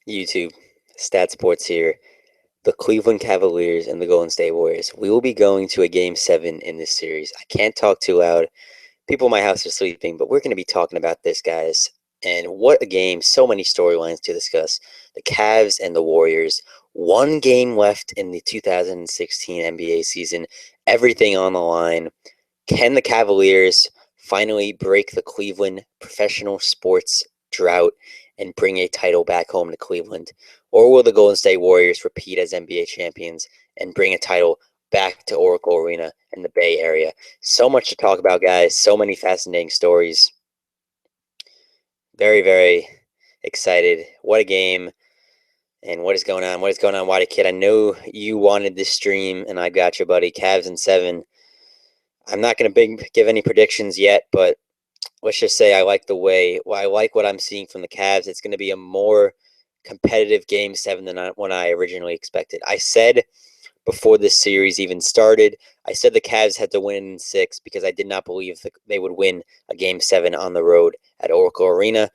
YouTube, Stat Sports here. The Cleveland Cavaliers and the Golden State Warriors. We will be going to a game 7 in this series. I can't talk too loud. People in my house are sleeping, but we're going to be talking about this, guys. And what a game. So many storylines to discuss. The Cavs and the Warriors. One game left in the 2016 NBA season. Everything on the line. Can the Cavaliers finally break the Cleveland professional sports drought and bring a title back home to Cleveland? Or will the Golden State Warriors repeat as NBA champions and bring a title back to Oracle Arena in the Bay Area? So much to talk about, guys. So many fascinating stories. Very, very excited. What a game. And what is going on? What is going on, Whitey Kid? I know you wanted this stream, and I got you, buddy. Cavs in 7. I'm not going to give any predictions yet, but let's just say I like what I'm seeing from the Cavs. It's going to be a more competitive game 7 than what I originally expected. I said before this series even started, I said the Cavs had to win in 6 because I did not believe they would win a game 7 on the road at Oracle Arena,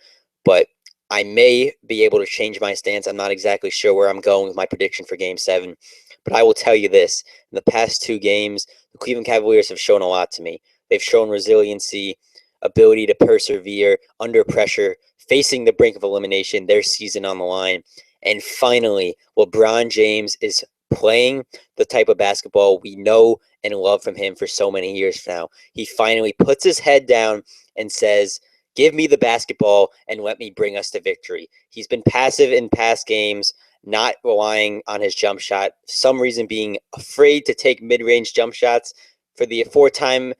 but I may be able to change my stance. I'm not exactly sure where I'm going with my prediction for game 7, but I will tell you this. In the past 2 games, the Cleveland Cavaliers have shown a lot to me. They've shown resiliency, ability to persevere under pressure, facing the brink of elimination, their season on the line. And finally, LeBron James is playing the type of basketball we know and love from him for so many years now. He finally puts his head down and says, give me the basketball and let me bring us to victory. He's been passive in past games, not relying on his jump shot, for some reason being afraid to take mid-range jump shots. For the 4-time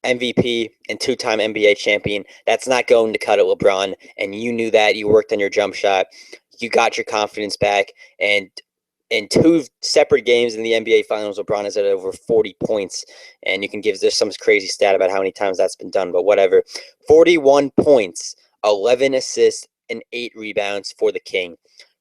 MVP and 2-time NBA champion, that's not going to cut it, LeBron, and you knew that. You worked on your jump shot. You got your confidence back, and in 2 separate games in the NBA Finals, LeBron has had over 40 points, and you can give there's some crazy stat about how many times that's been done, but whatever. 41 points, 11 assists, and 8 rebounds for the King.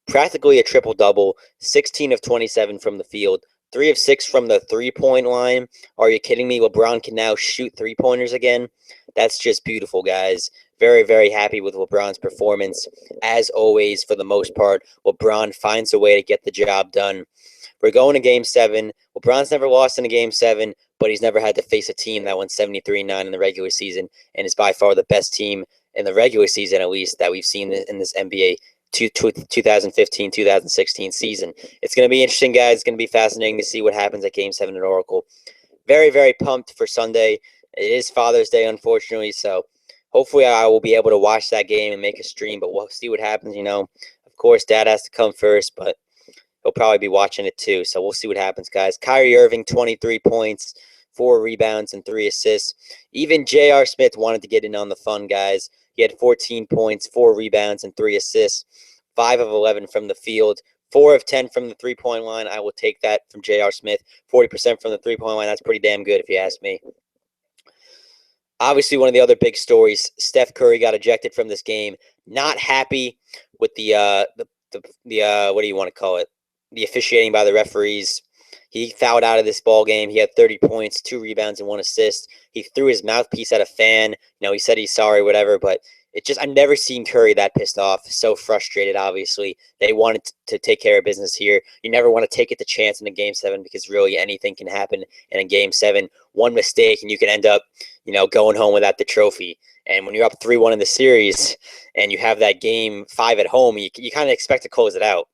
Practically a triple-double, 16 of 27 from the field, 3 of 6 from the three-point line. Are you kidding me? LeBron can now shoot three-pointers again. That's just beautiful, guys. Very, very happy with LeBron's performance. As always, for the most part, LeBron finds a way to get the job done. We're going to Game 7. LeBron's never lost in a Game 7, but he's never had to face a team that won 73-9 in the regular season and is by far the best team in the regular season, at least, that we've seen in this NBA 2015-2016 season. It's going to be interesting, guys. It's going to be fascinating to see what happens at Game 7 at Oracle. Very, very pumped for Sunday. It is Father's Day, unfortunately, so hopefully I will be able to watch that game and make a stream, but we'll see what happens, Of course, Dad has to come first, but he'll probably be watching it too, so we'll see what happens, guys. Kyrie Irving, 23 points, 4 rebounds, and 3 assists. Even J.R. Smith wanted to get in on the fun, guys. He had 14 points, 4 rebounds, and 3 assists, 5 of 11 from the field, 4 of 10 from the three-point line. I will take that from J.R. Smith. 40% from the three-point line. That's pretty damn good if you ask me. Obviously, one of the other big stories, Steph Curry got ejected from this game. Not happy with the what do you want to call it? The officiating by the referees. He fouled out of this ball game. He had 30 points, 2 rebounds, and 1 assist. He threw his mouthpiece at a fan. He said he's sorry, whatever, but I've never seen Curry that pissed off, so frustrated, obviously. They wanted to take care of business here. You never want to take it to chance in a Game 7 because really anything can happen in a Game 7. One mistake and you can end up, going home without the trophy. And when you're up 3-1 in the series and you have that Game 5 at home, you kind of expect to close it out.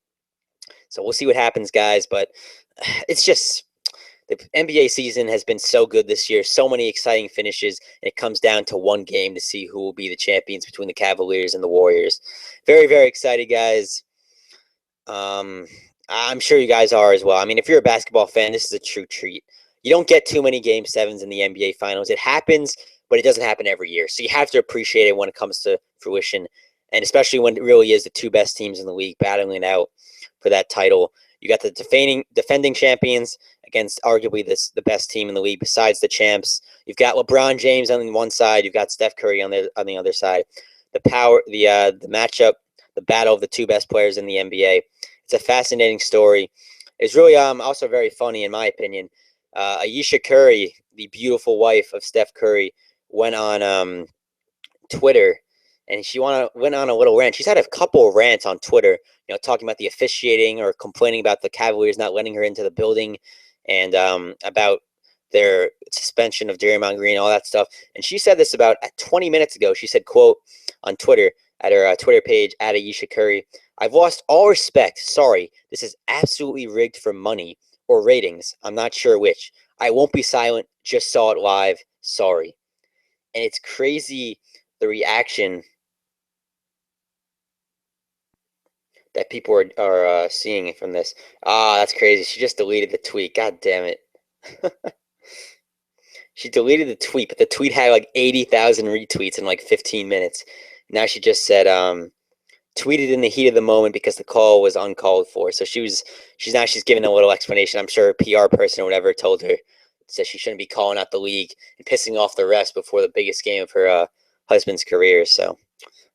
So we'll see what happens, guys, but it's just the NBA season has been so good this year, so many exciting finishes, and it comes down to one game to see who will be the champions between the Cavaliers and the Warriors. Very, very excited, guys. I'm sure you guys are as well. I mean, if you're a basketball fan, this is a true treat. You don't get too many Game 7s in the NBA Finals. It happens, but it doesn't happen every year. So you have to appreciate it when it comes to fruition, and especially when it really is the 2 best teams in the league battling it out for that title. You got the defending champions against arguably the best team in the league besides the champs. You've got LeBron James on one side. You've got Steph Curry on the other side. The matchup, the battle of the 2 best players in the NBA. It's a fascinating story. It's really also very funny in my opinion. Ayesha Curry, the beautiful wife of Steph Curry, went on Twitter and she went on a little rant. She's had a couple of rants on Twitter, talking about the officiating or complaining about the Cavaliers not letting her into the building, and about their suspension of Draymond Green, all that stuff. And she said this about 20 minutes ago. She said, quote, on Twitter, at her Twitter page, at Ayesha Curry, "I've lost all respect. Sorry, this is absolutely rigged for money or ratings. I'm not sure which. I won't be silent. Just saw it live. Sorry." And it's crazy the reaction that people are seeing from this. That's crazy. She just deleted the tweet. God damn it. She deleted the tweet, but the tweet had like 80,000 retweets in like 15 minutes. Now she just said, tweeted in the heat of the moment because the call was uncalled for. So she's giving a little explanation. I'm sure a PR person or whatever told her, said she shouldn't be calling out the league and pissing off the refs before the biggest game of her husband's career. So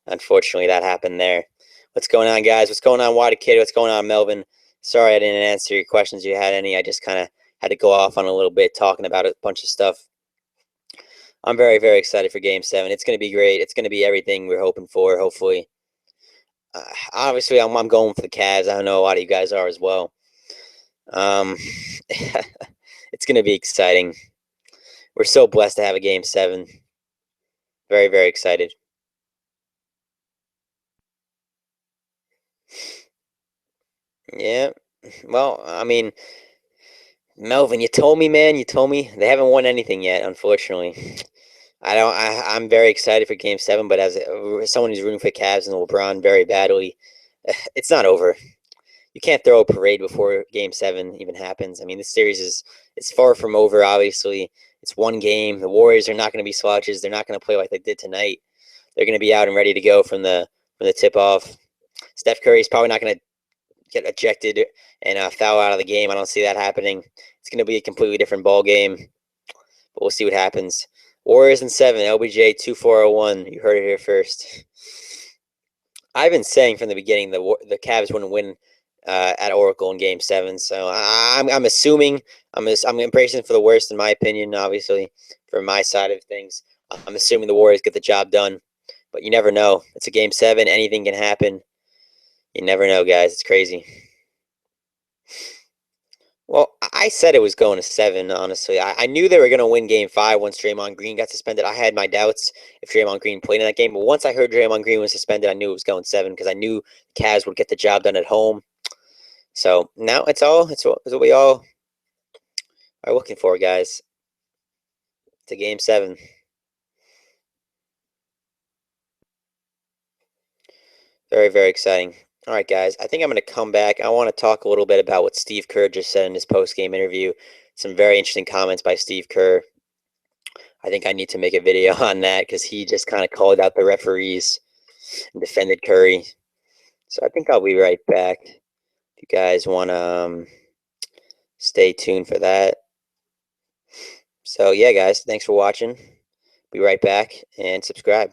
unfortunately, that happened there. What's going on, guys? What's going on, Wada Kid? What's going on, Melvin? Sorry I didn't answer your questions. You had any? I just kind of had to go off on a little bit talking about a bunch of stuff. I'm very, very excited for Game 7. It's going to be great. It's going to be everything we're hoping for, hopefully. Obviously, I'm going for the Cavs. I know a lot of you guys are as well. It's going to be exciting. We're so blessed to have a Game 7. Very, very excited. Yeah. Well, I mean, Melvin, you told me, man. You told me they haven't won anything yet, unfortunately. I'm very excited for Game 7, but as someone who's rooting for Cavs and LeBron very badly, it's not over. You can't throw a parade before Game 7 even happens. I mean, this series it's far from over. Obviously, it's one game. The Warriors are not going to be slouches. They're not going to play like they did tonight. They're going to be out and ready to go from the tip off. Steph Curry is probably not going to get ejected and foul out of the game. I don't see that happening. It's going to be a completely different ball game, but we'll see what happens. Warriors in 7, LBJ 2401. You heard it here first. I've been saying from the beginning the Cavs wouldn't win at Oracle in Game 7, so I'm assuming I'm embracing for the worst in my opinion. Obviously, from my side of things, I'm assuming the Warriors get the job done, but you never know. It's a Game 7; anything can happen. You never know, guys. It's crazy. Well, I said it was going to 7, honestly. I knew they were going to win Game 5 once Draymond Green got suspended. I had my doubts if Draymond Green played in that game, but once I heard Draymond Green was suspended, I knew it was going 7 because I knew the Cavs would get the job done at home. So now it's what we all are looking for, guys. It's a Game 7. Very, very exciting. All right, guys. I think I'm going to come back. I want to talk a little bit about what Steve Kerr just said in his post-game interview. Some very interesting comments by Steve Kerr. I think I need to make a video on that because he just kind of called out the referees and defended Curry. So I think I'll be right back. If you guys want to stay tuned for that. So yeah, guys, thanks for watching. Be right back and subscribe.